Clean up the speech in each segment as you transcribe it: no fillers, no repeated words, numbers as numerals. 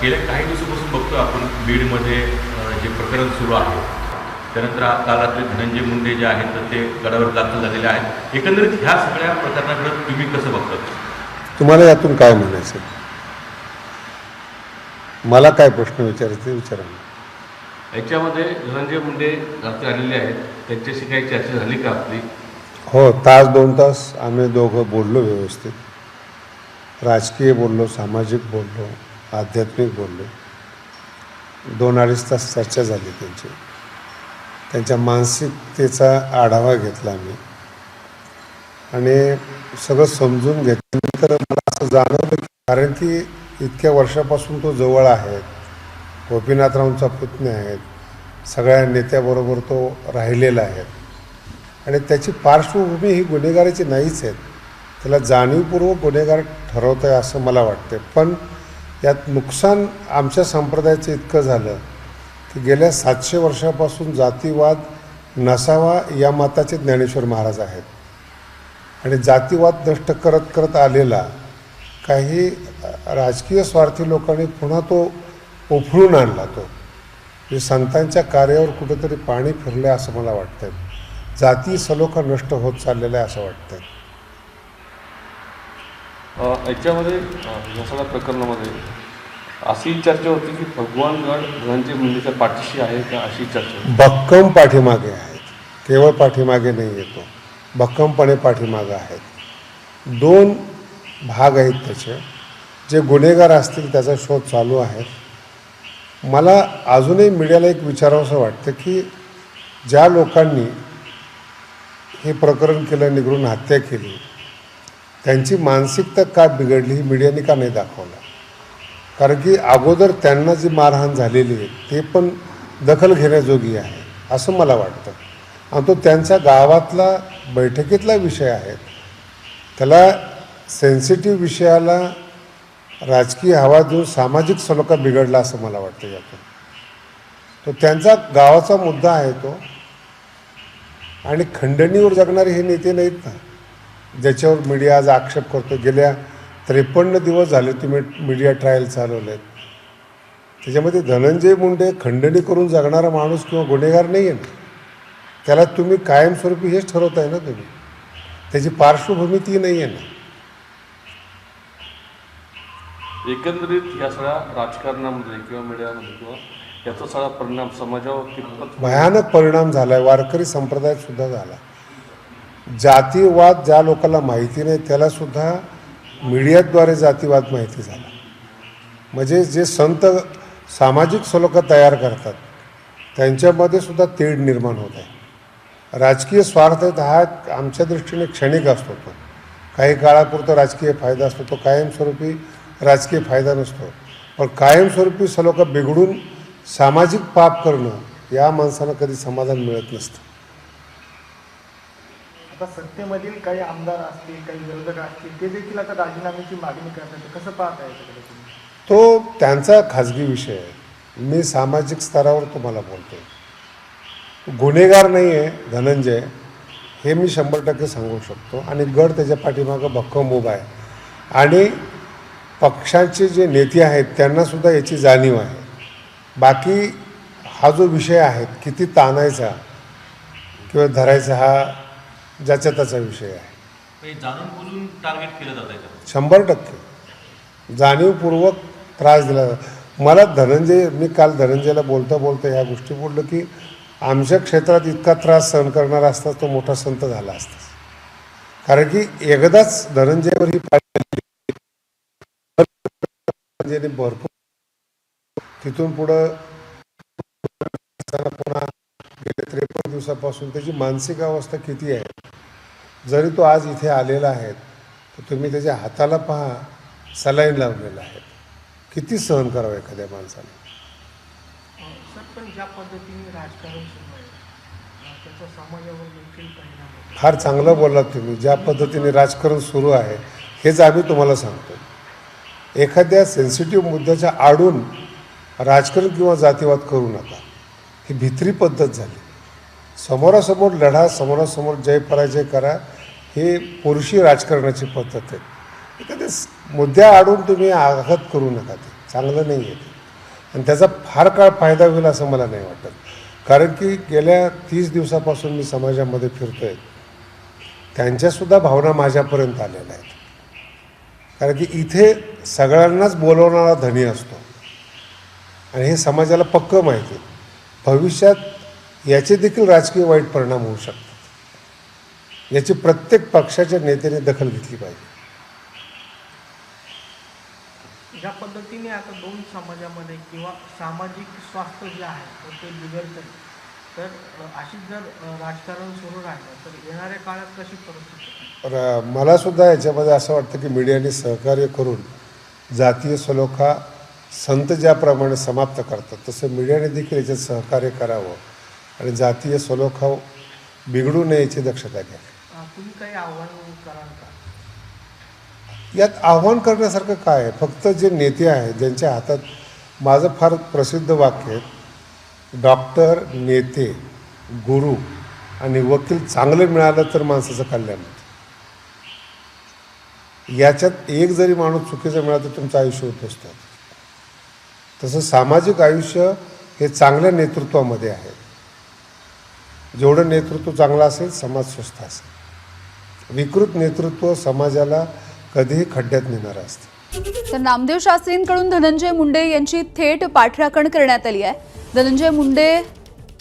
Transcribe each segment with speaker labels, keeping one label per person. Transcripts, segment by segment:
Speaker 1: गेल्या काही दिवसापासून बघतो आपण बीडमध्ये जे प्रकरण सुरू आहे, त्यानंतर काल रात्री धनंजय मुंडे जे आहेत तर ते गडावर दाखल झालेले आहेत. एकंदरीत ह्या सगळ्या प्रकरणाकडे तुम्ही कसं बघता?
Speaker 2: तुम्हाला यातून काय म्हणायचं? मला काय प्रश्न विचारायचे विचारा.
Speaker 3: याच्यामध्ये धनंजय मुंडे रात्री आलेले आहेत, त्यांच्याशी काही चर्चा झाली का आपली?
Speaker 2: हो, तास 2 तास आम्ही दोघं बोललो, व्यवस्थित राजकीय बोललो, सामाजिक बोललो, आध्यात्मिक बोललो. 2-2.5 तास चर्चा झाली त्यांची. त्यांच्या मानसिकतेचा आढावा घेतला मी आणि सगळं समजून घेतल्यानंतर मला असं जाणवलं की कारण की इतक्या वर्षापासून तो जवळ आहे, गोपीनाथरावांचा पुतण्या आहेत, सगळ्या नेत्याबरोबर तो राहिलेला आहे आणि त्याची पार्श्वभूमी ही गुन्हेगाराची नाहीच आहे. त्याला जाणीवपूर्वक गुन्हेगार ठरवत आहे असं मला वाटते. पण यात नुकसान आमच्या संप्रदायाचं इतकं झालं की गेल्या 700 वर्षापासून जातीवाद नसावा या मताचे ज्ञानेश्वर महाराज आहेत आणि जातीवाद नष्ट करत करत आलेला काही राजकीय स्वार्थी लोकांनी पुन्हा तो उफळून आणला. तो म्हणजे संतांच्या कार्यावर कुठेतरी पाणी फिरलं असं मला वाटतं. जाती सलोखा नष्ट होत चाललेला आहे असं वाटतं.
Speaker 3: याच्यामध्ये या सगळ्या प्रकरणामध्ये अशी चर्चा होती की भगवानगड धनंजय मुंडेच्या पाठीशी आहे का, अशी चर्चा
Speaker 2: भक्कम पाठीमागे आहेत. केवळ पाठीमागे नाही येतो, भक्कमपणे पाठीमागे आहेत. 2 भाग आहेत त्याचे. जे गुन्हेगार असतील त्याचा शोध चालू आहे. मला अजूनही मीडियाला एक विचारावंसं वाटतं की ज्या लोकांनी हे प्रकरण केलं, निगडून हत्या केली, त्यांची मानसिकता का बिघडली ही मीडियाने का नाही दाखवलं? कारण की अगोदर त्यांना जी मारहाण झालेली आहे ते पण दखल घेण्याजोगी आहे असं मला वाटतं. आणि तो त्यांच्या गावातला बैठकीतला विषय आहे. त्याला सेन्सिटिव्ह विषयाला राजकीय हवा देऊन सामाजिक सलोखा बिघडला असं मला वाटतं. यातून तो त्यांचा गावाचा मुद्दा आहे तो. आणि खंडणीवर जगणारे हे नेते नाहीत ना ज्याच्यावर मीडिया आज आक्षेप करतो. गेल्या 53 दिवस झाले तुम्ही मीडिया ट्रायल चालवलेत. त्याच्यामध्ये धनंजय मुंडे खंडणी करून जगणारा माणूस किंवा गुन्हेगार नाही आहे ना. त्याला तुम्ही कायमस्वरूपी हेच ठरवताय ना तुम्ही. त्याची पार्श्वभूमी ती नाही आहे ना.
Speaker 3: एकंदरीत या सगळ्या राजकारणामध्ये किंवा मीडियामध्ये किंवा याचा सगळा परिणाम समाजावर कितपत
Speaker 2: भयानक परिणाम झाला आहे. वारकरी संप्रदायात सुद्धा झाला. जातीवाद ज्या लोकांना माहिती नाही त्यालासुद्धा मीडियाद्वारे जातीवाद माहिती झाला. म्हणजे जे संत सामाजिक सलोखा तयार करतात त्यांच्यामध्ये सुद्धा तेढ निर्माण होत आहे. राजकीय स्वार्थ हा आमच्या दृष्टीने क्षणिक असतो. तो काही काळापुरता राजकीय फायदा असतो, तो कायमस्वरूपी राजकीय फायदा नसतो. पण कायमस्वरूपी सलोखा बिघडून सामाजिक पाप करणं या माणसाला कधी समाधान मिळत नसतं.
Speaker 4: आता सत्तेमधील काही आमदार असतील, काही विरोधक असतील, ते देखील आता राजीनाम्याची मागणी करतात. कसं पाहताय तुम्ही?
Speaker 2: तो त्यांचा खाजगी विषय आहे. मी सामाजिक स्तरावर तुम्हाला बोलतो. गुन्हेगार नाही आहे धनंजय, हे मी 100% सांगू शकतो. आणि गड त्याच्या पाठीमागं भक्कम उभा आहे. आणि पक्षाचे जे नेते आहेत त्यांनासुद्धा याची जाणीव आहे. बाकी हा जो विषय आहे किती ताणायचा किंवा धरायचा हा ज्याचा त्याचा विषय आहे.
Speaker 1: जाणून बुजून टार्गेट केलं जात आहे.
Speaker 2: 100% जाणीवपूर्वक त्रास दिला जातो. मला मी काल धनंजयला बोलता बोलता ह्या गोष्टी बोललो की आमच्या क्षेत्रात इतका त्रास सहन करणारा असता तो मोठा संत झाला असता. कारण की एकदाच धनंजयवर ही धनंजयने भरपूर तिथून पुढं पुन्हा गेल्या 53 दिवसापासून त्याची मानसिक अवस्था किती आहे. जरी तो आज इथे आलेला आहे तर तुम्ही त्याच्या हाताला पहा, सलाईन लावलेला आहे. किती सहन करावं एखाद्या माणसाने.
Speaker 4: सर, पण ज्या पद्धतीने राजकारण सुरू आहे त्याचा समाजावर देखील परिणाम होतो.
Speaker 2: फार चांगलं बोललात तुम्ही. ज्या पद्धतीने राजकारण सुरू आहे हेच आम्ही तुम्हाला सांगतो. एखाद्या सेन्सिटिव्ह मुद्द्याच्या आडून राजकारण किंवा जातीवाद करू नका. ही भित्री पद्धत झाली. समोरासमोर लढा, समोरासमोर जय पराजय करा, हे पुरुषी राजकारणाची पद्धत आहे. एखाद्या मुद्द्या आडून तुम्ही आघात करू नका. ते चांगलं नाही आहे. आणि त्याचा फार काळ फायदा होईल असं मला नाही वाटत. कारण की गेल्या 30 दिवसापासून मी समाजामध्ये फिरतोय, त्यांच्यासुद्धा भावना माझ्यापर्यंत आलेल्या आहेत. कारण की इथे सगळ्यांनाच बोलवणारा धनी असतो आणि हे समाजाला पक्कं माहिती आहे. भविष्यात याचे देखील राजकीय वाईट परिणाम होऊ शकतात. याची प्रत्येक पक्षाच्या नेत्याने दखल घेतली पाहिजे.
Speaker 4: ज्या पद्धतीने आता दोन समाजामध्ये किंवा सामाजिक स्वास्थ्य जे आहे तर ते बिघडतं, तर अशी जर राजकारण सुरू राहिलं तर येणाऱ्या काळात कशी परिस्थिती?
Speaker 2: मला सुद्धा याच्यामध्ये असं वाटतं की मीडियाने सहकार्य करून जातीय सलोखा संत ज्याप्रमाणे समाप्त करतात तसं मीडियाने देखील याच्यात सहकार्य करावं आणि जातीय सलोखा बिघडू नये याची दक्षता घ्यावी.
Speaker 4: तुम्ही काही आव्हान कराल का?
Speaker 2: यात आव्हान करण्यासारखं काय आहे? फक्त जे नेते आहेत ज्यांच्या हातात, माझं फार प्रसिद्ध वाक्य आहे, डॉक्टर, नेते, गुरु आणि वकील चांगलं मिळालं तर माणसाचं कल्याण होतं. याच्यात एक जरी माणूस चुकीचा मिळाला तर तुमचं आयुष्य उद्ध्वस्त होतं. तसं सामाजिक आयुष्य हे चांगल्या नेतृत्वामध्ये आहे. जेवढं नेतृत्व चांगलं असेल समाज स्वस्थ असेल. विकृत नेतृत्व समाजाला कधीही खड्ड्यात नेणारं असतं.
Speaker 5: तर नामदेव शास्त्रींकडून धनंजय मुंडे यांची थेट पाठराखण करण्यात आली आहे. धनंजय मुंडे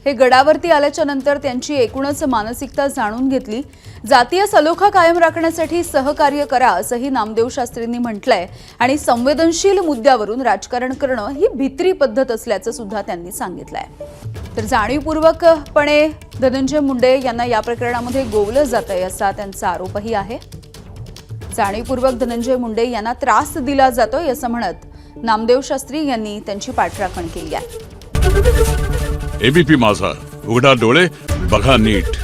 Speaker 5: हे गडावरती आल्याच्या नंतर त्यांची एकूणच मानसिकता जाणून घेतली. जातीय सलोखा कायम राखण्यासाठी सहकार्य करा असंही नामदेव शास्त्रींनी म्हटलंय आणि संवेदनशील मुद्द्यावरून राजकारण करणं ही भित्री पद्धत असल्याचं सुद्धा त्यांनी सांगितलंय. तर जाणीवपूर्वकपणे धनंजय मुंडे यांना या प्रकरणामध्ये गोवलं जातंय असा त्यांचा आरोपही आहे. जाणीवपूर्वक धनंजय मुंडे यांना त्रास दिला जातोय असं म्हणत नामदेव शास्त्री यांनी त्यांची पाठराखण केली आहे.
Speaker 6: एबीपी माझा, उघडा डोळे बघा नीट.